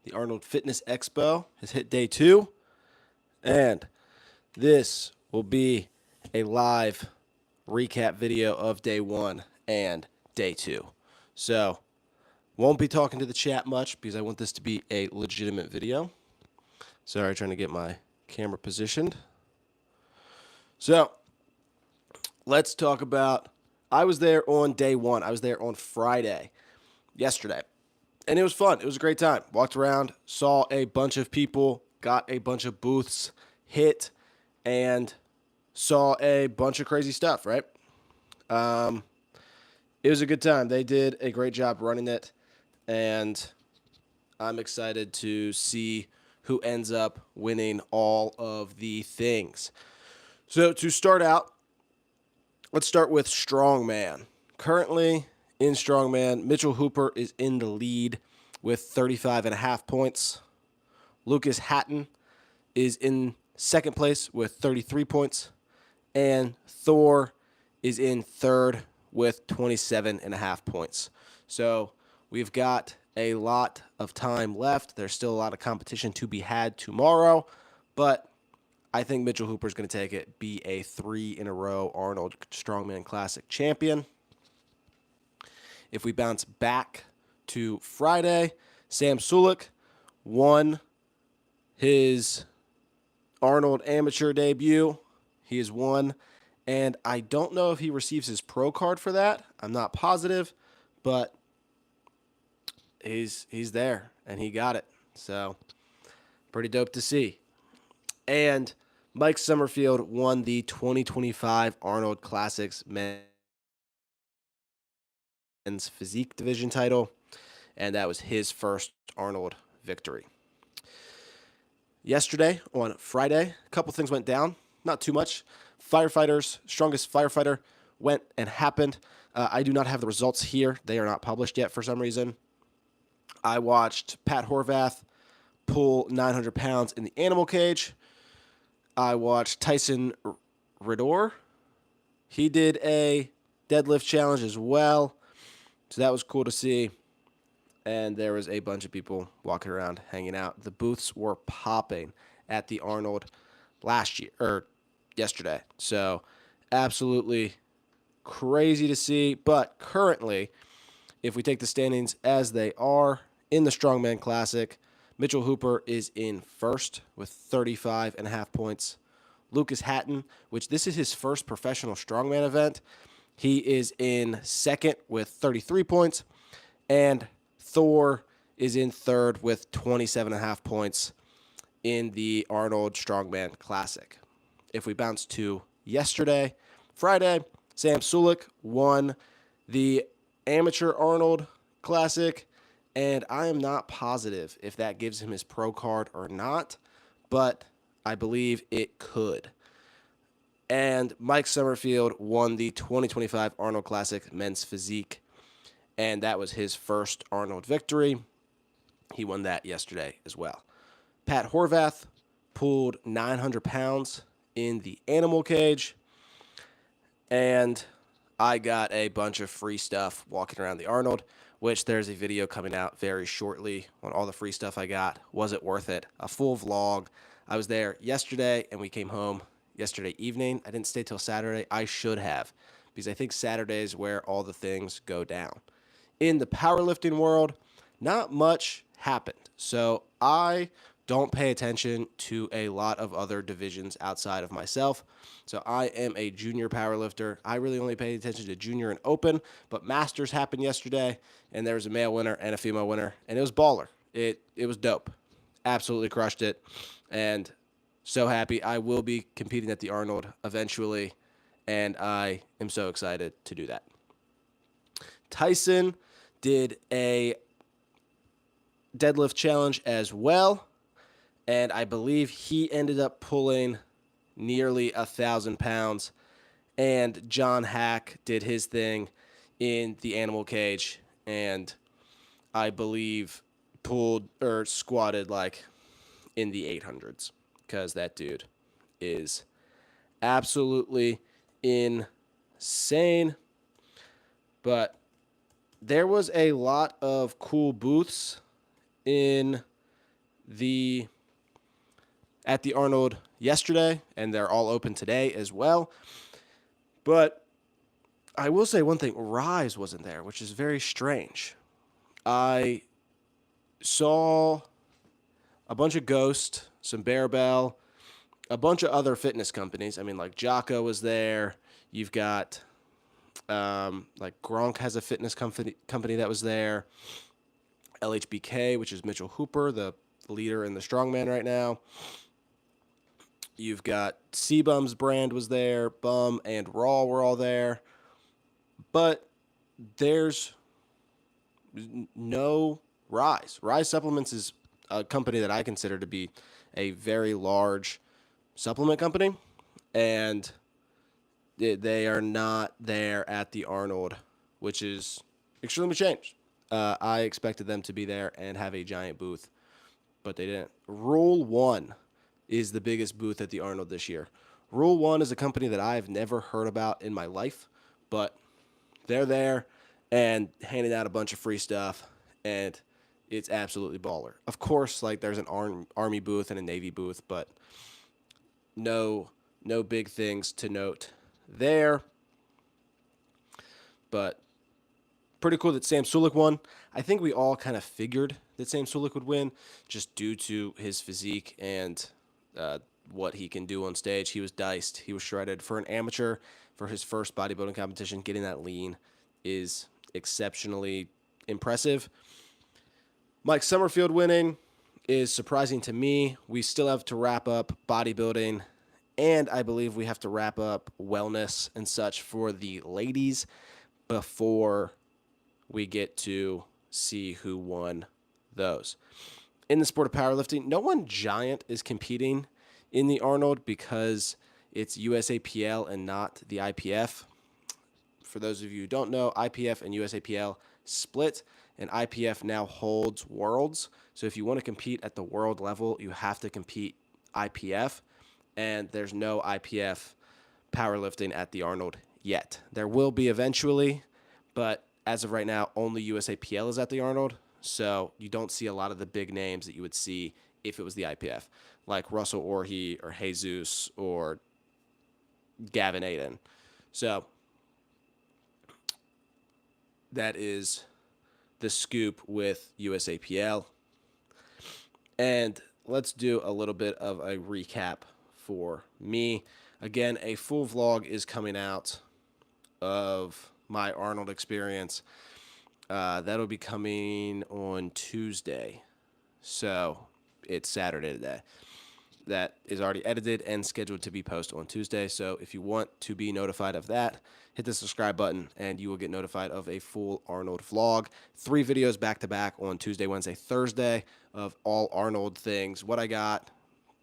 The Arnold Fitness Expo has hit day 2, and this will be a live recap video of day 1 and day 2. So, won't be talking to the chat much because I want this to be a legitimate video. Sorry, trying to get my camera positioned. So, let's talk about. I was there on day 1. I was there on Friday, yesterday. And it was fun. It was a great time. Walked around, saw a bunch of people, got a bunch of booths hit, and saw a bunch of crazy stuff, right? It was a good time. They did a great job running it, and I'm excited to see who ends up winning all of the things. So to start out, let's start with Strongman. Currently in Strongman, Mitchell Hooper is in the lead with 35.5 points. Lucas Hatton is in second place with 33 points. And Thor is in third with 27.5 points. So we've got a lot of time left. There's still a lot of competition to be had tomorrow, but I think Mitchell Hooper is going to take it, be a 3-in-a-row Arnold Strongman Classic champion. If we bounce back to Friday, Sam Sulek won his Arnold amateur debut. He has won, and I don't know if he receives his pro card for that. I'm not positive, but he's there, and he got it. So pretty dope to see. And Mike Summerfield won the 2025 Arnold Classics Men's Physique Division title, and that was his first Arnold victory. Yesterday, on Friday, a couple things went down. Not too much. Firefighters, strongest firefighter went and happened. I do not have the results here. They are not published yet for some reason. I watched Pat Horvath pull 900 pounds in the animal cage. I watched Tyson Ridor. He did a deadlift challenge as well. So that was cool to see. And there was a bunch of people walking around, hanging out. The booths were popping at the Arnold yesterday. So absolutely crazy to see. But currently, if we take the standings as they are in the Strongman Classic, Mitchell Hooper is in first with 35.5 points. Lucas Hatton, which this is his first professional strongman event, he is in second with 33 points. And Thor is in third with 27.5 points in the Arnold Strongman Classic. If we bounce to yesterday, Friday, Sam Sulek won the Amateur Arnold Classic, and I am not positive if that gives him his pro card or not, but I believe it could. And Mike Summerfield won the 2025 Arnold Classic Men's Physique, and that was his first Arnold victory. He won that yesterday as well. Pat Horvath pulled 900 pounds in the animal cage, and I got a bunch of free stuff walking around the Arnold, which there's a video coming out very shortly on all the free stuff I got. Was it worth it? A full vlog. I was there yesterday, and we came home yesterday evening. I didn't stay till Saturday. I should have, because I think Saturday is where all the things go down. In the powerlifting world, not much happened. So I don't pay attention to a lot of other divisions outside of myself. So I am a junior powerlifter. I really only pay attention to junior and open, but masters happened yesterday, and there was a male winner and a female winner, and it was baller. It was dope. Absolutely crushed it, and so happy. I will be competing at the Arnold eventually, and I am so excited to do that. Tyson did a deadlift challenge as well, and I believe he ended up pulling nearly 1,000 pounds. And John Hack did his thing in the animal cage, and I believe pulled or squatted like in the 800s, because that dude is absolutely insane. But there was a lot of cool booths in the at the Arnold yesterday, and they're all open today as well. But I will say one thing: Rise wasn't there, which is very strange. I saw a bunch of Ghost, some Bearbell, a bunch of other fitness companies. I mean, like Jocko was there. You've got like Gronk has a fitness company that was there. LHBK, which is Mitchell Hooper, the leader in the strongman right now. You've got C-Bum's brand was there. Bum and Raw were all there. But there's no Rise. Rise Supplements is a company that I consider to be a very large supplement company, and they are not there at the Arnold, which is extremely changed. I expected them to be there and have a giant booth, but they didn't. Rule One is the biggest booth at the Arnold this year. Rule One is a company that I've never heard about in my life, but they're there and handing out a bunch of free stuff, and it's absolutely baller. Of course, like there's an Army booth and a Navy booth, but no big things to note there. But pretty cool that Sam Sulek won. I think we all kind of figured that Sam Sulek would win just due to his physique and what he can do on stage. He was diced. He was shredded. For an amateur, for his first bodybuilding competition, getting that lean is exceptionally impressive. Mike Summerfield winning is surprising to me. We still have to wrap up bodybuilding, and I believe we have to wrap up wellness and such for the ladies before we get to see who won those. In the sport of powerlifting, no one giant is competing in the Arnold because it's USAPL and not the IPF. For those of you who don't know, IPF and USAPL split, and IPF now holds worlds. So if you want to compete at the world level, you have to compete IPF, and there's no IPF powerlifting at the Arnold yet. There will be eventually, but as of right now, only USAPL is at the Arnold, so you don't see a lot of the big names that you would see if it was the IPF, like Russell Orhe or Jesus or Gavin Aiden. So that is the scoop with USAPL. And let's do a little bit of a recap for me. Again, a full vlog is coming out of my Arnold experience. That'll be coming on Tuesday. So it's Saturday today. That is already edited and scheduled to be posted on Tuesday. So if you want to be notified of that, hit the subscribe button and you will get notified of a full Arnold vlog. 3 videos back to back on Tuesday, Wednesday, Thursday of all Arnold things. What I got,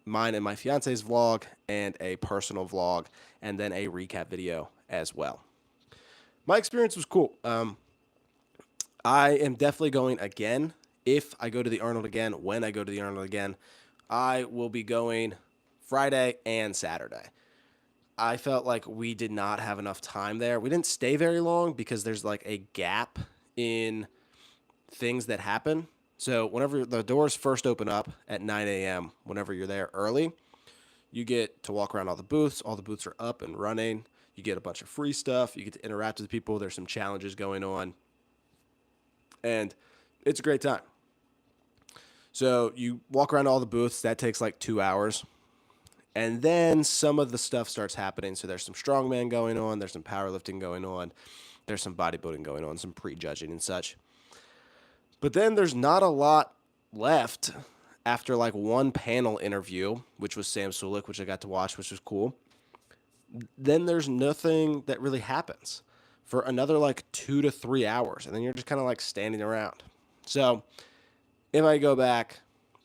mine and my fiance's vlog, and a personal vlog, and then a recap video as well. My experience was cool. I am definitely going again. If I go to the Arnold again, when I go to the Arnold again, I will be going Friday and Saturday. I felt like we did not have enough time there. We didn't stay very long because there's like a gap in things that happen. So whenever the doors first open up at 9 a.m., whenever you're there early, you get to walk around all the booths. All the booths are up and running. You get a bunch of free stuff. You get to interact with people. There's some challenges going on. And it's a great time. So you walk around all the booths. That takes like 2 hours. And then some of the stuff starts happening. So there's some strongman going on. There's some powerlifting going on. There's some bodybuilding going on, some prejudging and such. But then there's not a lot left after like one panel interview, which was Sam Sulek, which I got to watch, which was cool. Then there's nothing that really happens for another like 2 to 3 hours. And then you're just kind of like standing around. So if I go back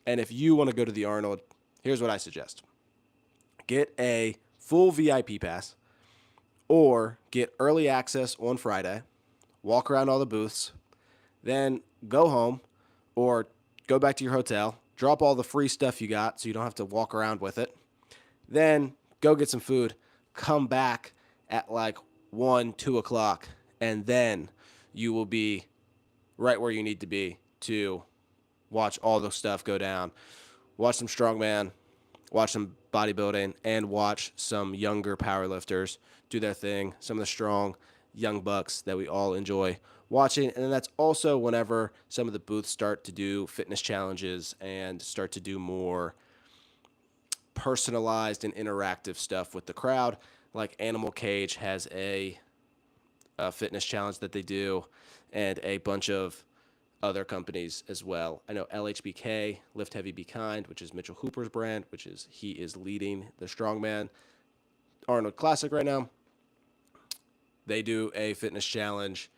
and if you want to go to the Arnold, here's what I suggest. Get a full VIP pass or get early access on Friday, walk around all the booths, then go home or go back to your hotel, drop all the free stuff you got so you don't have to walk around with it, then go get some food, come back at like 1, 2 o'clock, and then you will be right where you need to be to watch all the stuff go down watch some strongman, watch some bodybuilding, and watch some younger powerlifters do their thing. Some of the strong young bucks that we all enjoy watching. And then that's also whenever some of the booths start to do fitness challenges and start to do more personalized and interactive stuff with the crowd. Like Animal Cage has a fitness challenge that they do, and a bunch of other companies as well. I know LHBK, Lift Heavy Be Kind, which is Mitchell Hooper's brand, he is leading the strongman Arnold Classic right now. They do a fitness challenge.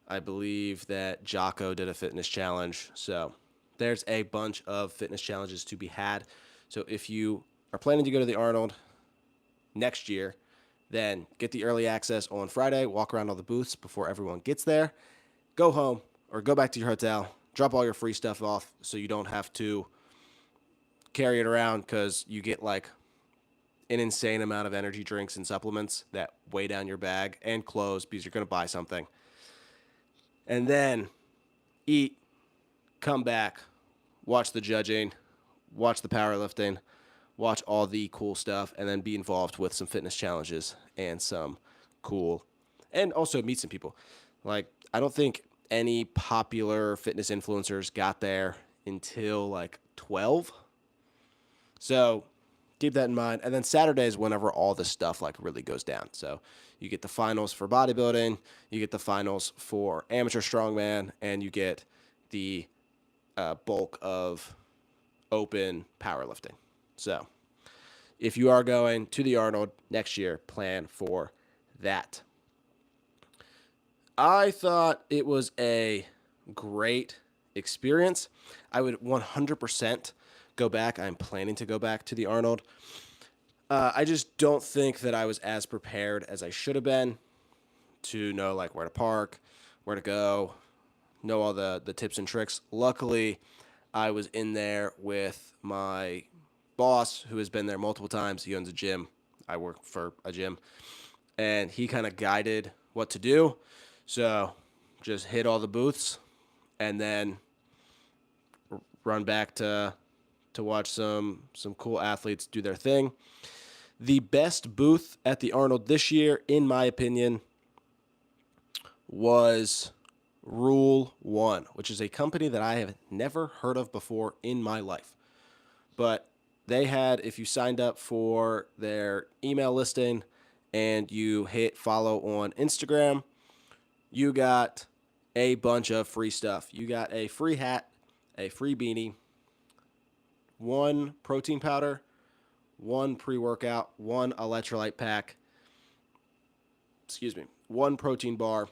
I believe that Jocko did a fitness challenge. So there's a bunch of fitness challenges to be had. So if you are planning to go to the Arnold next year, then get the early access on Friday, walk around all the booths before everyone gets there, go home or go back to your hotel, drop all your free stuff off so you don't have to carry it around because you get like an insane amount of energy drinks and supplements that weigh down your bag, and clothes because you're going to buy something. And then eat, come back, watch the judging, watch the powerlifting, watch all the cool stuff, and then be involved with some fitness challenges and some cool, and also meet some people. Like, I don't think any popular fitness influencers got there until like 12. So keep that in mind. And then Saturday is whenever all this stuff like really goes down. So you get the finals for bodybuilding, you get the finals for amateur strongman, and you get the bulk of open powerlifting. So if you are going to the Arnold next year, plan for that. I thought it was a great experience. I would 100% go back. I'm planning to go back to the Arnold. I just don't think that I was as prepared as I should have been to know like where to park, where to go, know all the tips and tricks. Luckily, I was in there with my boss who has been there multiple times. He owns a gym. I work for a gym. And he kind of guided what to do. So just hit all the booths and then run back to watch some cool athletes do their thing. The best booth at the Arnold this year, in my opinion, was Rule One, which is a company that I have never heard of before in my life. But they had, if you signed up for their email listing and you hit follow on Instagram, you got a bunch of free stuff. You got a free hat, a free beanie, one protein powder, one pre-workout, one electrolyte pack, one protein bar,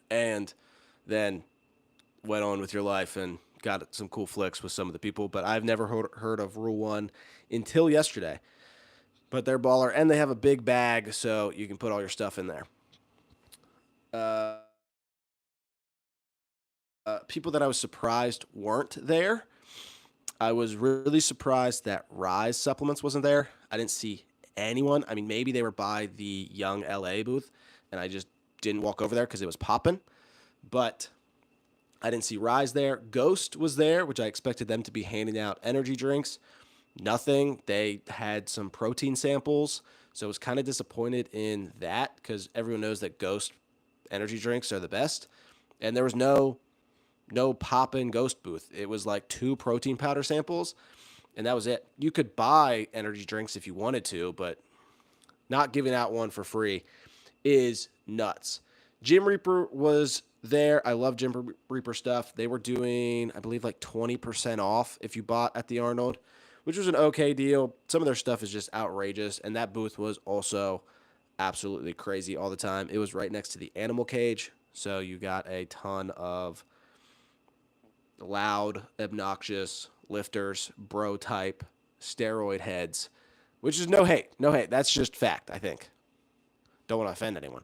and then went on with your life and got some cool flicks with some of the people. But I've never heard of Rule One until yesterday. But they're baller, and they have a big bag, so you can put all your stuff in there. People that I was surprised weren't there. I was really surprised that Rise Supplements wasn't there. I didn't see anyone. I mean, maybe they were by the Young LA booth, and I just didn't walk over there because it was popping. But I didn't see Rise there. Ghost was there, which I expected them to be handing out energy drinks. Nothing. They had some protein samples, so I was kind of disappointed in that because everyone knows that Ghost energy drinks are the best. And there was no pop-in Ghost booth. It was like 2 protein powder samples, and that was it. You could buy energy drinks if you wanted to, but not giving out one for free is nuts. Jim Reaper was there. I love Jim Reaper stuff. They were doing, I believe, like 20% off if you bought at the Arnold, which was an okay deal. Some of their stuff is just outrageous, and that booth was also absolutely crazy all the time. It was right next to the Animal Cage, so you got a ton of loud, obnoxious lifters, bro type, steroid heads, which is no hate. No hate. That's just fact, I think. Don't want to offend anyone.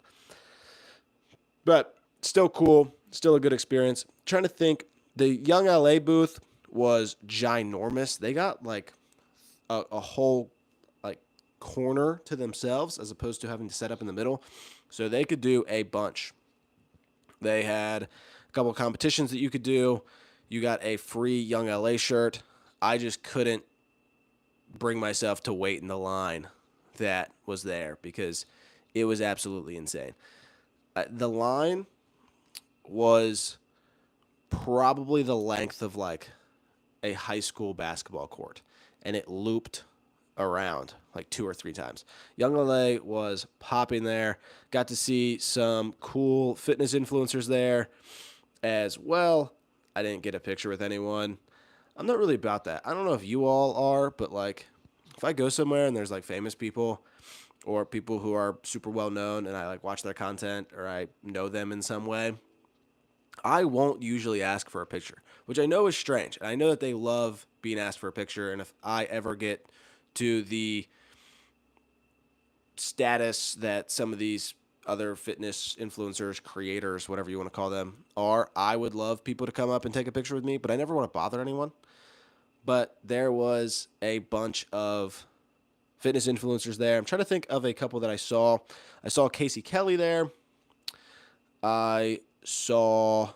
But still cool. Still a good experience. Trying to think. The Young LA booth was ginormous. They got like a whole like corner to themselves as opposed to having to set up in the middle. So they could do a bunch. They had a couple of competitions that you could do. You got a free Young LA shirt. I just couldn't bring myself to wait in the line that was there because it was absolutely insane. The line was probably the length of like a high school basketball court, and it looped around like 2 or 3 times. Young LA was popping there. Got to see some cool fitness influencers there as well. I didn't get a picture with anyone. I'm not really about that. I don't know if you all are, but like if I go somewhere and there's like famous people or people who are super well known and I like watch their content or I know them in some way, I won't usually ask for a picture, which I know is strange. And I know that they love being asked for a picture. And if I ever get to the status that some of these other fitness influencers, creators, whatever you want to call them, are, I would love people to come up and take a picture with me, but I never want to bother anyone. But there was a bunch of fitness influencers there. I'm trying to think of a couple that I saw. I saw Casey Kelly there. I saw,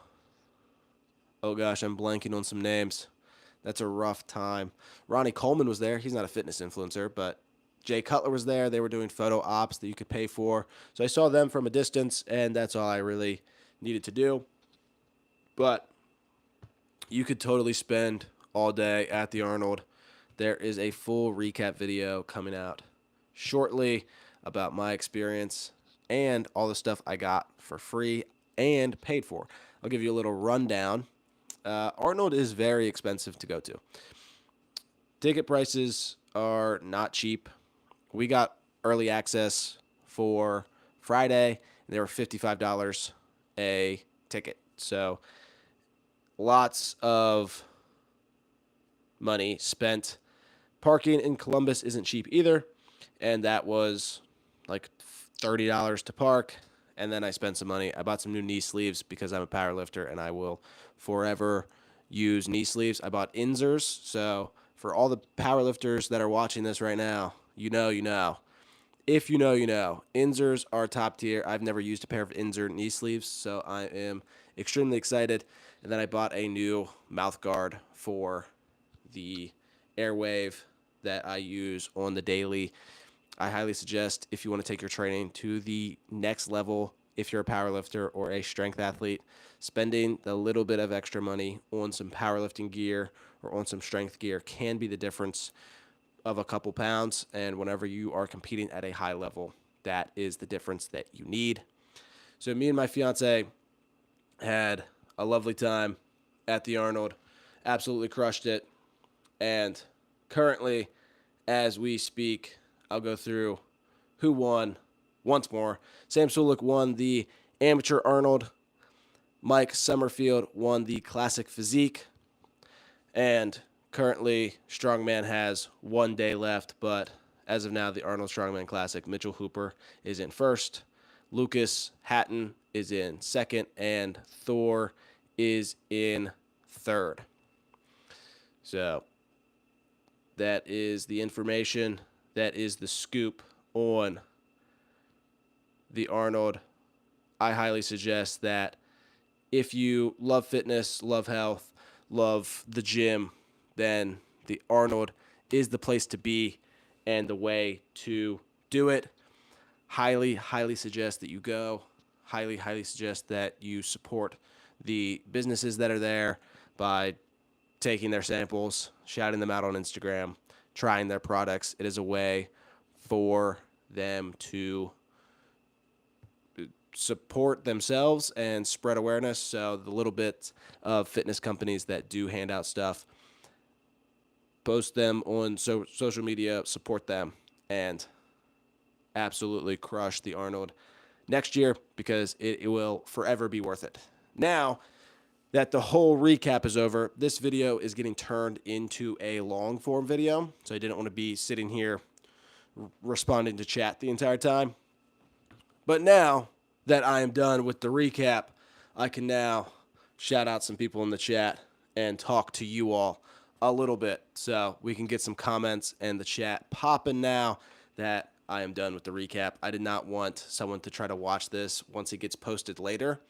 oh gosh, I'm blanking on some names. That's a rough time. Ronnie Coleman was there. He's not a fitness influencer, but Jay Cutler was there. They were doing photo ops that you could pay for. So I saw them from a distance, and that's all I really needed to do. But you could totally spend all day at the Arnold. There is a full recap video coming out shortly about my experience and all the stuff I got for free and paid for. I'll give you a little rundown. Arnold is very expensive to go to. Ticket prices are not cheap. We got early access for Friday, and they were $55 a ticket. So lots of money spent. Parking in Columbus isn't cheap either, and that was like $30 to park. And then I spent some money. I bought some new knee sleeves because I'm a power lifter, and I will forever use knee sleeves. I bought Inzers, so for all the power lifters that are watching this right now, you know. If you know, you know. Inzers are top tier. I've never used a pair of Inzer knee sleeves, so I am extremely excited. And then I bought a new mouth guard for the Airwave that I use on the daily. I highly suggest if you want to take your training to the next level, if you're a powerlifter or a strength athlete, spending the little bit of extra money on some powerlifting gear or on some strength gear can be the difference of a couple pounds. And whenever you are competing at a high level, that is the difference that you need. So me and my fiance had a lovely time at the Arnold, absolutely crushed it. And currently, as we speak, I'll go through who won once more. Sam Sulek won the Amateur Arnold. Mike Summerfield won the Classic Physique. And currently, Strongman has 1 day left, but as of now, the Arnold Strongman Classic, Mitchell Hooper is in first. Lucas Hatton is in second, and Thor is in third. So that is the information. That is the scoop on the Arnold. I highly suggest that if you love fitness, love health, love the gym, then the Arnold is the place to be and the way to do it. Highly, highly suggest that you go. Highly, highly suggest that you support the businesses that are there by taking their samples, shouting them out on Instagram, trying their products. It is a way for them to support themselves and spread awareness. So the little bits of fitness companies that do hand out stuff, post them on social media, support them, and absolutely crush the Arnold next year because it will forever be worth it. Now that the whole recap is over, this video is getting turned into a long form video. So I didn't want to be sitting here responding to chat the entire time. But now that I am done with the recap, I can now shout out some people in the chat and talk to you all a little bit so we can get some comments and the chat popping now that I am done with the recap. I did not want someone to try to watch this once it gets posted later,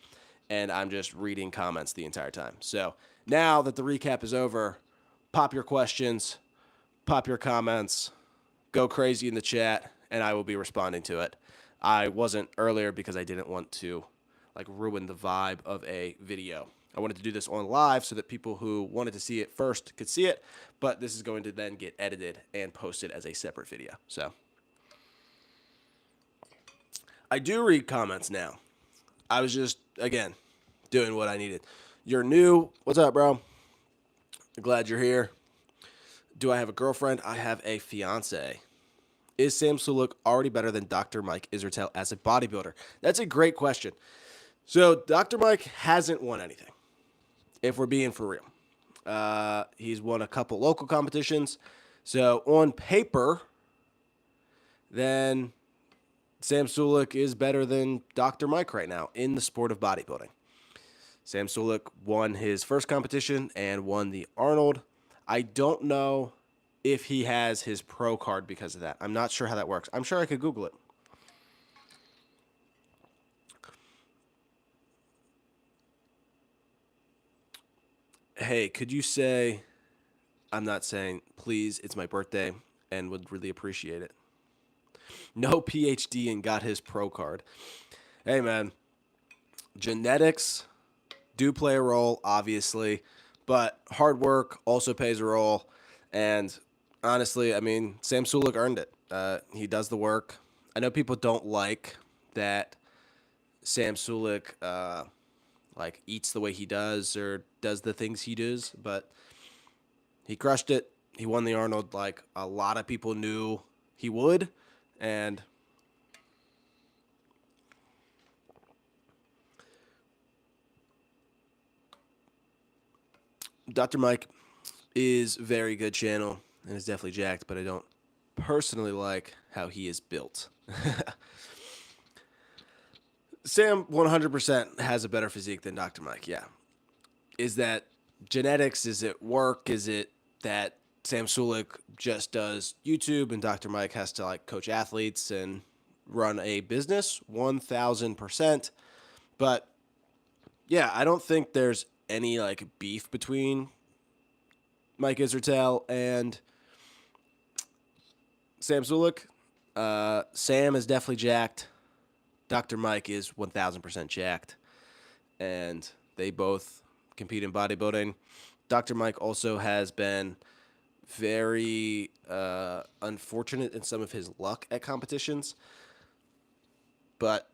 and I'm just reading comments the entire time. So now that the recap is over, Pop your questions, pop your comments, go crazy in the chat, and I will be responding to it. I wasn't earlier because I didn't want to like ruin the vibe of a video. I wanted to do this on live so that people who wanted to see it first could see it, but this is going to then get edited and posted as a separate video. So I do read comments now. I was just, again, doing what I needed. You're new. What's up, bro? Glad you're here. Do I have a girlfriend? I have a fiance. Is Sam Sulek already better than Dr. Mike Israetel as a bodybuilder? That's a great question. So Dr. Mike hasn't won anything, if we're being for real. He's won a couple local competitions. So on paper, then Sam Sulek is better than Dr. Mike right now in the sport of bodybuilding. Sam Sulek won his first competition and won the Arnold. I don't know if he has his pro card because of that. I'm not sure how that works. I'm sure I could Google it. Hey, could you say, I'm not saying, please, it's my birthday, and would really appreciate it. No PhD and got his pro card. Hey, man, genetics do play a role, obviously, but hard work also plays a role. And honestly, I mean, Sam Sulek earned it. He does the work. I know people don't like that Sam Sulek like eats the way he does or does the things he does, but he crushed it. He won the Arnold like a lot of people knew he would, and Dr. Mike is very good channel and is definitely jacked, but I don't personally like how he is built. Sam 100% has a better physique than Dr. Mike, yeah. Is that genetics? Is it work? Is it that Sam Sulek just does YouTube and Dr. Mike has to like coach athletes and run a business? 1,000%. But yeah, I don't think there's any like beef between Mike Israetel and Sam Sulek. Sam is definitely jacked. Dr. Mike is 1,000% jacked. And they both compete in bodybuilding. Dr. Mike also has been very unfortunate in some of his luck at competitions. But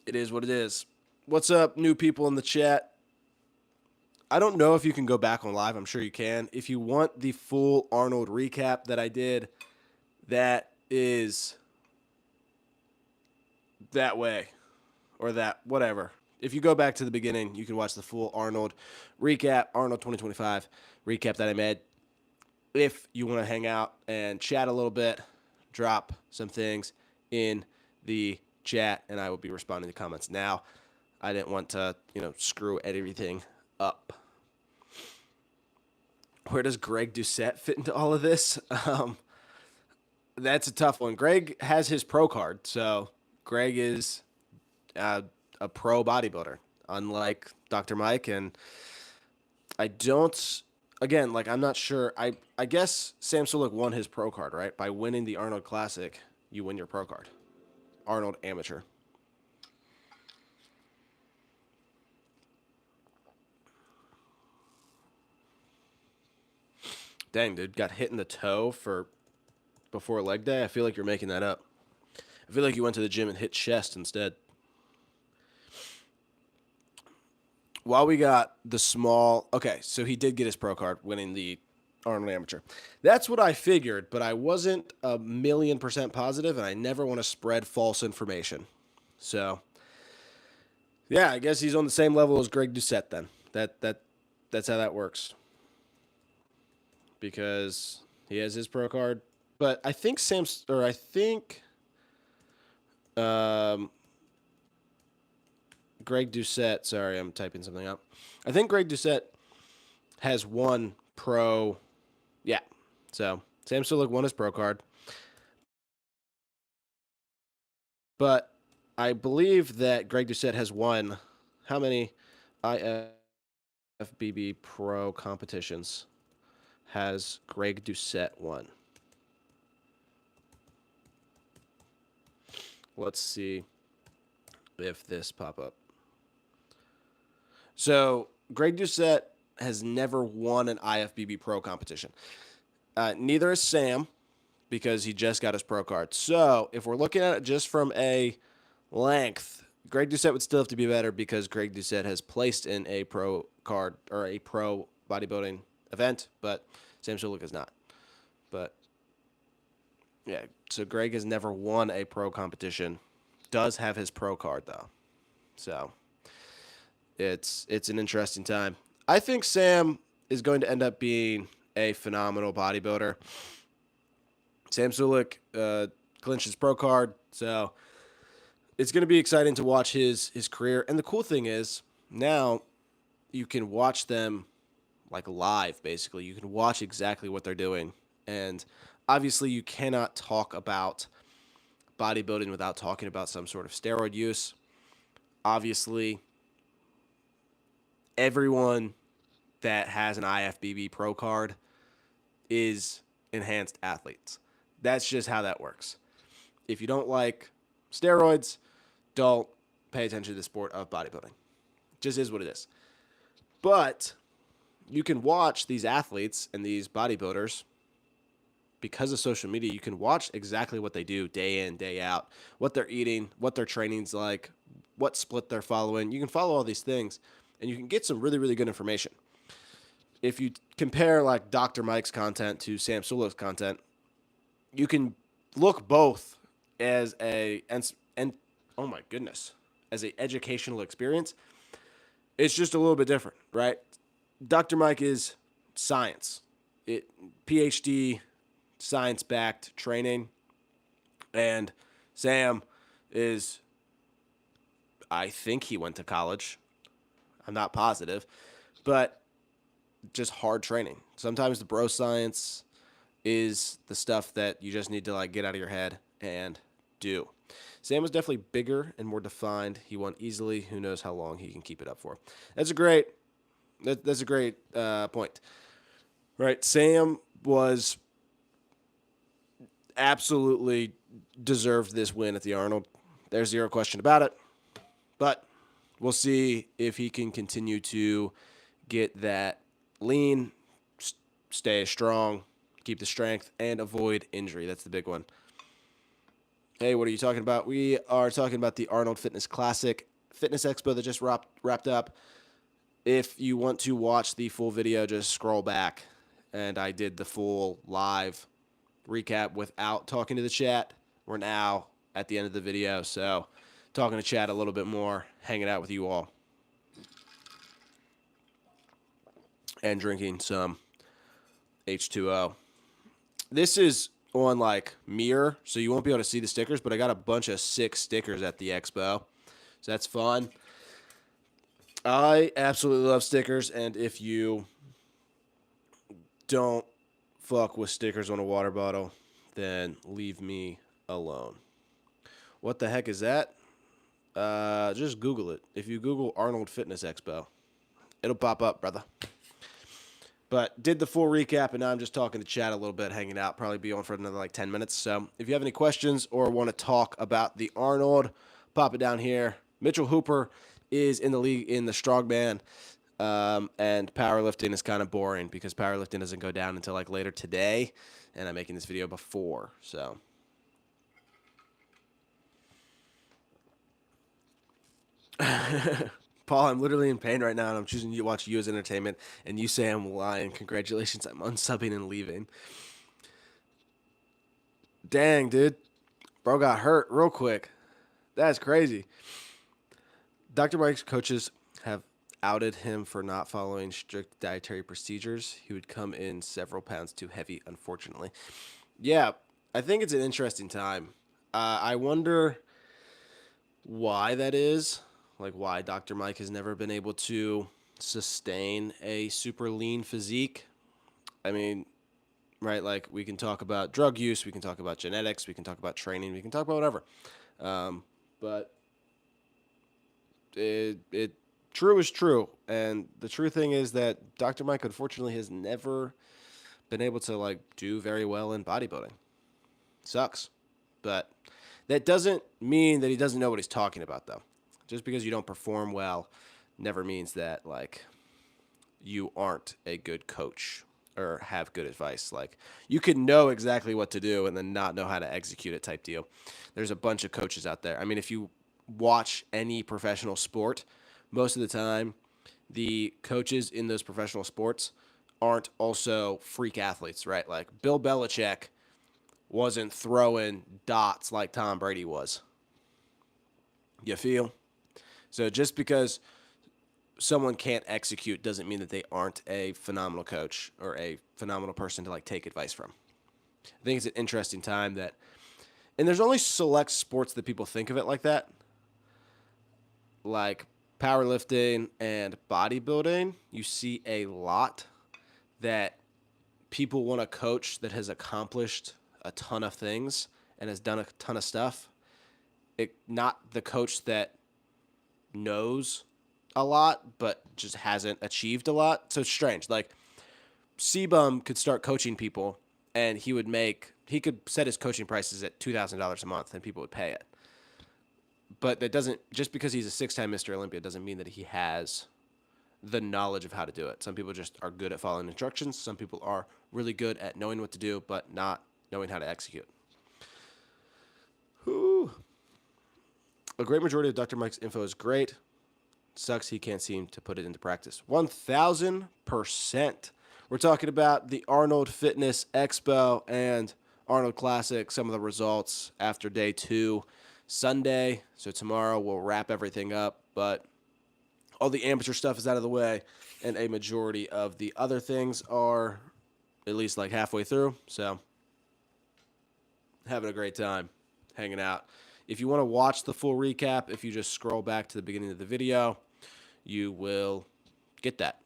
it is what it is. What's up, new people in the chat? I don't know if you can go back on live. I'm sure you can. If you want the full Arnold recap that I did, that is that way or that, whatever. If you go back to the beginning, you can watch the full Arnold recap, Arnold 2025 recap that I made. If you want to hang out and chat a little bit, drop some things in the chat, and I will be responding to comments now. I didn't want to, screw everything up. Where does Greg Doucette fit into all of this? That's a tough one. Greg has his pro card, so Greg is a pro bodybuilder, unlike Dr. Mike. And I don't, again, like I'm not sure. I guess Sam Sulek won his pro card, right? By winning the Arnold Classic, you win your pro card. Arnold Amateur. Dang, dude, got hit in the toe before leg day. I feel like you're making that up. I feel like you went to the gym and hit chest instead. While we got the small... Okay, so he did get his pro card, winning the Arnold Amateur. That's what I figured, but I wasn't 1,000,000% positive, and I never want to spread false information. So, yeah, I guess he's on the same level as Greg Doucette then. That's how that works. Because he has his pro card. But I think Greg Doucette, sorry, I'm typing something up. I think Greg Doucette has one pro. Yeah. So Sam Sulek won his pro card. But I believe that Greg Doucette has won how many IFBB pro competitions? has Greg Doucette won? Let's see if this pop up. So Greg Doucette has never won an IFBB Pro competition. Neither is Sam, because he just got his pro card. So if we're looking at it just from a length, Greg Doucette would still have to be better because Greg Doucette has placed in a pro card or a pro bodybuilding event, but Sam Sulek is not. But yeah, so Greg has never won a pro competition. Does have his pro card though. So it's an interesting time. I think Sam is going to end up being a phenomenal bodybuilder. Sam Sulek clinched his pro card, so it's going to be exciting to watch his career. And the cool thing is now you can watch them like live, basically. You can watch exactly what they're doing. And obviously you cannot talk about bodybuilding without talking about some sort of steroid use. Obviously, everyone that has an IFBB pro card is enhanced athletes. That's just how that works. If you don't like steroids, don't pay attention to the sport of bodybuilding. It just is what it is. But you can watch these athletes and these bodybuilders because of social media. You can watch exactly what they do day in, day out, what they're eating, what their training's like, what split they're following. You can follow all these things, and you can get some really, really good information. If you compare like Dr. Mike's content to Sam Sulek's content, you can look both as and oh my goodness, as a educational experience. It's just a little bit different, right? Dr. Mike is science, PhD, science-backed training, and Sam is, I think he went to college. I'm not positive, but just hard training. Sometimes the bro science is the stuff that you just need to like get out of your head and do. Sam was definitely bigger and more defined. He won easily. Who knows how long he can keep it up for? That's a great point. Right, Sam was absolutely deserved this win at the Arnold. There's zero question about it. But we'll see if he can continue to get that lean, stay strong, keep the strength, and avoid injury. That's the big one. Hey, what are you talking about? We are talking about the Arnold Fitness Classic Fitness Expo that just wrapped up. If you want to watch the full video, just scroll back. And I did the full live recap without talking to the chat. We're now at the end of the video, so talking to chat a little bit more, hanging out with you all, and drinking some H2O. This is on like mirror, so you won't be able to see the stickers, but I got a bunch of sick stickers at the expo, so that's fun. I absolutely love stickers, and if you don't fuck with stickers on a water bottle, then leave me alone. What the heck is that? Just Google it. If you Google Arnold Fitness Expo, it'll pop up, brother. But did the full recap, and now I'm just talking to chat a little bit, hanging out. Probably be on for another like 10 minutes. So if you have any questions or want to talk about the Arnold, pop it down here. Mitchell Hooper is in the league in the strongman, and powerlifting is kind of boring because powerlifting doesn't go down until like later today, and I'm making this video before. So Paul, I'm literally in pain right now, and I'm choosing to watch you as entertainment, and you say I'm lying. Congratulations, I'm unsubbing and leaving. Dang, dude. Bro got hurt real quick. That's crazy. Dr. Mike's coaches have outed him for not following strict dietary procedures. He would come in several pounds too heavy, unfortunately. Yeah, I think it's an interesting time. I wonder why that is. Like why Dr. Mike has never been able to sustain a super lean physique. I mean, right, like we can talk about drug use, we can talk about genetics, we can talk about training, we can talk about whatever. But it true is true. And the true thing is that Dr. Mike, unfortunately, has never been able to like do very well in bodybuilding. Sucks. But that doesn't mean that he doesn't know what he's talking about, though. Just because you don't perform well never means that like you aren't a good coach or have good advice. Like you could know exactly what to do and then not know how to execute it type deal. There's a bunch of coaches out there. I mean, if you watch any professional sport, most of the time the coaches in those professional sports aren't also freak athletes, right? Like Bill Belichick wasn't throwing dots like Tom Brady was. You feel? So just because someone can't execute doesn't mean that they aren't a phenomenal coach or a phenomenal person to like take advice from. I think it's an interesting time that, and there's only select sports that people think of it like that, like powerlifting and bodybuilding. You see a lot that people want a coach that has accomplished a ton of things and has done a ton of stuff. Not the coach that knows a lot, but just hasn't achieved a lot. So it's strange. Like Sebum could start coaching people, and he could set his coaching prices at $2,000 a month, and people would pay it. But that doesn't, just because he's a 6-time Mr. Olympia doesn't mean that he has the knowledge of how to do it. Some people just are good at following instructions. Some people are really good at knowing what to do, but not knowing how to execute. Whew. A great majority of Dr. Mike's info is great. Sucks he can't seem to put it into practice. 1,000%. We're talking about the Arnold Fitness Expo and Arnold Classic, some of the results after day 2, Sunday. So tomorrow we'll wrap everything up, but all the amateur stuff is out of the way, and a majority of the other things are at least like halfway through. So having a great time hanging out. If you want to watch the full recap, if you just scroll back to the beginning of the video, you will get that.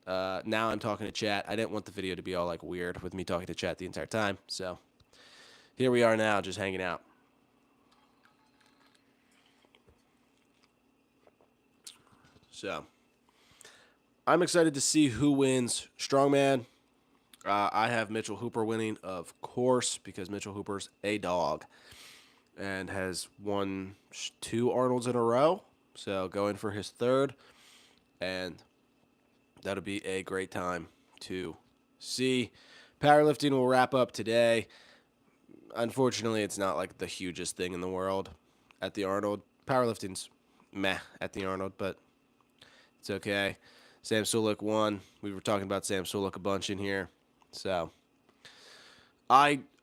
Now I'm talking to chat. I didn't want the video to be all like weird with me talking to chat the entire time. So here we are now, just hanging out. So I'm excited to see who wins Strongman. I have Mitchell Hooper winning, of course, because Mitchell Hooper's a dog and has won 2 Arnolds in a row. So going for his 3rd. And that'll be a great time to see. Powerlifting will wrap up today. Unfortunately, it's not like the hugest thing in the world at the Arnold. Powerlifting's meh at the Arnold, but it's okay. Sam Sulek won. We were talking about Sam Sulek a bunch in here. So,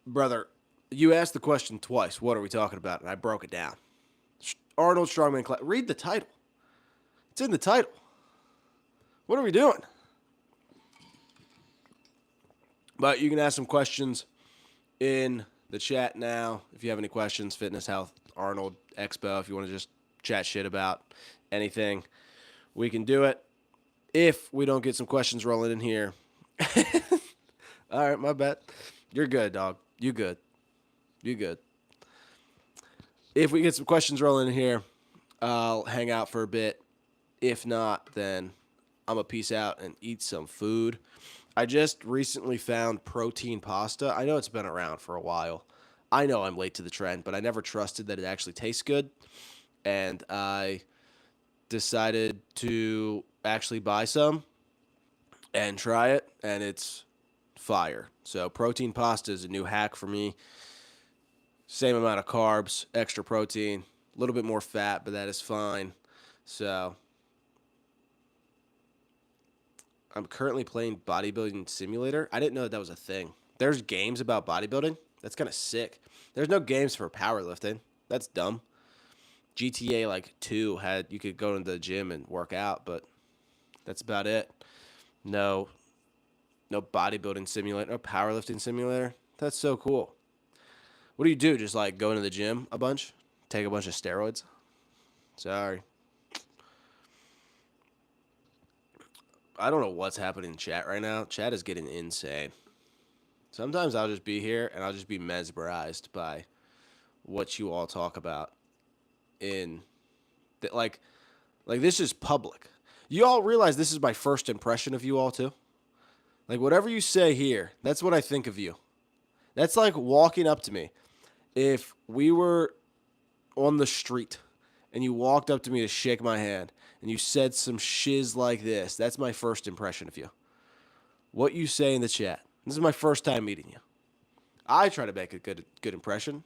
brother, you asked the question twice. What are we talking about? And I broke it down. Arnold Strongman Class. Read the title. It's in the title. What are we doing? But you can ask some questions in the chat now. If you have any questions, Fitness, Health, Arnold, Expo, if you want to just chat shit about anything, we can do it. If we don't get some questions rolling in here. All right, my bad. You're good, dog. You good. You good. If we get some questions rolling in here, I'll hang out for a bit. If not, then I'm going to peace out and eat some food. I just recently found protein pasta. I know it's been around for a while. I know I'm late to the trend, but I never trusted that it actually tastes good. And I decided to actually buy some and try it, and it's fire. So protein pasta is a new hack for me. Same amount of carbs, extra protein, a little bit more fat, but that is fine. So I'm currently playing Bodybuilding Simulator. I didn't know that was a thing. There's games about bodybuilding. That's kind of sick. There's no games for powerlifting. That's dumb. GTA like 2 had you could go into the gym and work out, but that's about it. No bodybuilding simulator, no powerlifting simulator. That's so cool. What do you do? Just like go into the gym a bunch? Take a bunch of steroids? Sorry. I don't know what's happening in chat right now. Chat is getting insane. Sometimes I'll just be here and I'll just be mesmerized by what you all talk about in like this is public. You all realize this is my first impression of you all too? Like, whatever you say here, that's what I think of you. That's like walking up to me. If we were on the street and you walked up to me to shake my hand and you said some shiz like this, that's my first impression of you. What you say in the chat. This is my first time meeting you. I try to make a good impression.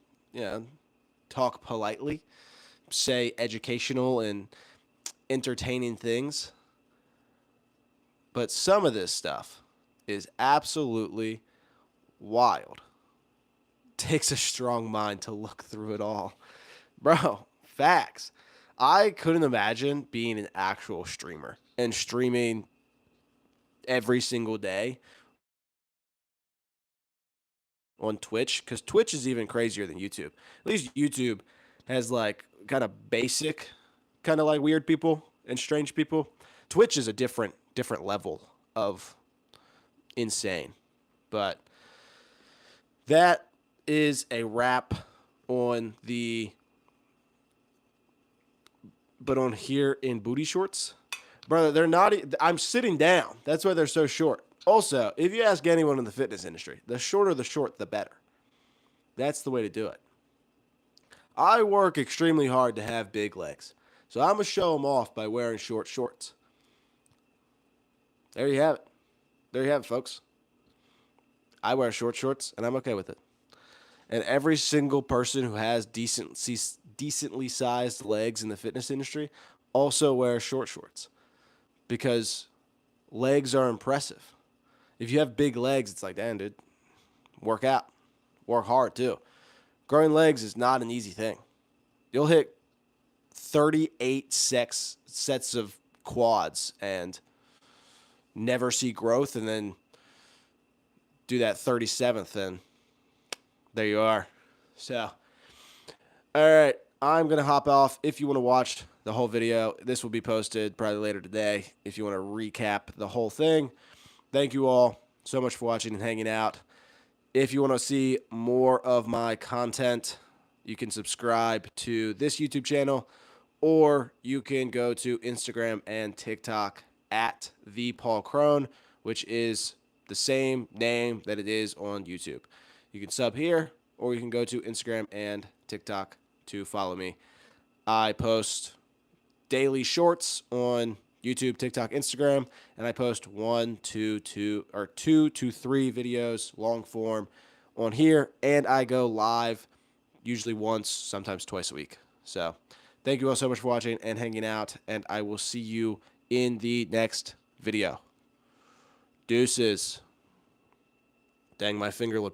Talk politely, say educational and entertaining things. But some of this stuff is absolutely wild. Takes a strong mind to look through it all. Bro, facts. I couldn't imagine being an actual streamer and streaming every single day on Twitch, because Twitch is even crazier than YouTube. At least YouTube has like kind of basic, kind of like weird people and strange people. Twitch is a different level of insane. But that is a wrap on on here in booty shorts. Brother, they're not, I'm sitting down. That's why they're so short. Also, if you ask anyone in the fitness industry, the shorter the short, the better. That's the way to do it. I work extremely hard to have big legs. So I'm going to show them off by wearing short shorts. There you have it. There you have it, folks. I wear short shorts, and I'm okay with it. And every single person who has decently sized legs in the fitness industry also wears short shorts. Because legs are impressive. If you have big legs, it's like, damn, dude, work out. Work hard, too. Growing legs is not an easy thing. You'll hit 38 sets of quads and never see growth, and then do that 37th, and there you are. So, all right, I'm going to hop off. If you want to watch the whole video, this will be posted probably later today. If you want to recap the whole thing, thank you all so much for watching and hanging out. If you want to see more of my content, you can subscribe to this YouTube channel, or you can go to Instagram and TikTok at the Paul Crone, which is the same name that it is on YouTube. You can sub here, or you can go to Instagram and TikTok to follow me. I post daily shorts on YouTube, TikTok, Instagram, and I post 2 to 3 videos, long form, on here, and I go live usually once, sometimes twice a week. So thank you all so much for watching and hanging out, and I will see you in the next video. Deuces. Dang, my finger looking